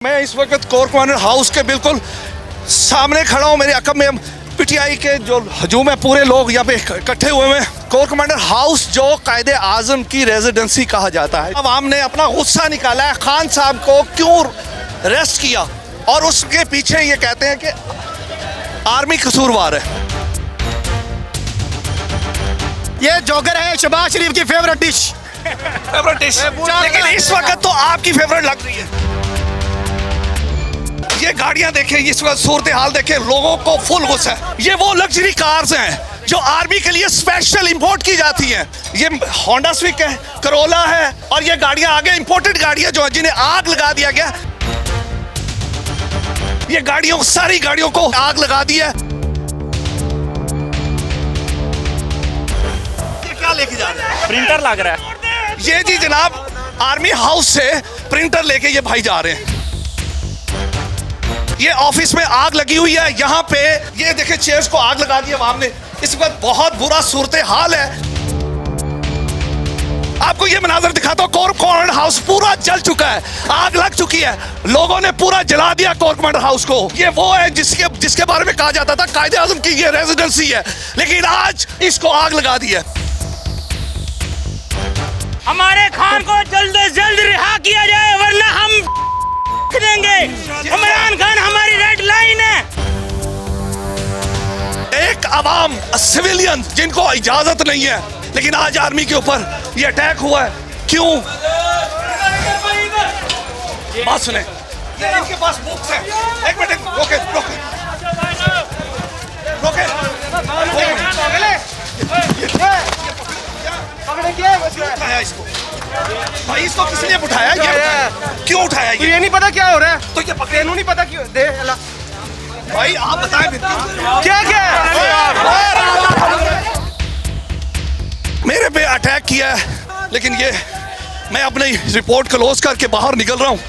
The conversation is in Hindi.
मैं इस वक्त कोर कमांडर हाउस के बिल्कुल सामने खड़ा हूँ। मेरे अकब में पीटीआई के जो हजूम है, पूरे लोग यहाँ पे इकट्ठे हुए हैं। कोर कमांडर हाउस जो कायदे आजम की रेजिडेंसी कहा जाता है, अवाम ने अपना गुस्सा निकाला है खान साहब को क्यों अरेस्ट किया, और उसके पीछे ये कहते हैं कि आर्मी कसूरवार है। ये जोगर है शहबाज शरीफ की फेवरेट डिश। लेकिन इस वक्त तो आपकी फेवरेट लग रही है। ये गाड़ियां देखें, इस वक्त सूरत हाल देखें, लोगों को फुल गुस्सा है। ये वो लग्जरी कार्स हैं जो आर्मी के लिए स्पेशल इंपोर्ट की जाती हैं। ये होंडा स्विक है, करोला है, और ये गाड़ियां आगे इंपोर्टेड गाड़ियां जो जिन्हें आग लगा दिया गया। ये गाड़ियों, सारी गाड़ियों को आग लगा दी है। ये क्या लेके जा रहे हैं? प्रिंटर लग रहा है। ये जी जनाब आर्मी हाउस से प्रिंटर लेके ये भाई जा रहे हैं। ये ऑफिस में आग लगी हुई है। यहाँ पे ये देखे चेयर्स को आग लगा दी है ने। इस वक्त बहुत बुरा सूरत हाल है। आपको ये मनाजर दिखाता हूँ। कोर कमांडर हाउस पूरा जल चुका है, आग लग चुकी है, लोगों ने पूरा जला दिया कोर कमांडर हाउस को। ये वो है जिसके बारे में कहा जाता था कायदे आजम की ये रेजिडेंसी है, लेकिन आज इसको आग लगा दी है। हमारे खान को जल्द से जल्द रिहा किया जाए, वरना हम देंगे। इमरान खान हमारी रेड लाइन है। एक अवाम सिविलियन जिनको इजाजत नहीं है, लेकिन आज आर्मी के ऊपर ये अटैक हुआ है। क्यों? बात सुने, ये इनके पास बुक्स है। एक मिनट, रोके रोके रोके। उठाया इसको भाई, इसको किसी ने उठाया? ये क्यों उठाया? ये नहीं पता क्या हो रहा है, तो ये पकड़े नहीं पता क्यों दे अल्लाह। भाई आप बताएं क्या क्या मेरे पे अटैक किया है, लेकिन ये मैं अपनी रिपोर्ट क्लोज करके बाहर निकल रहा हूँ।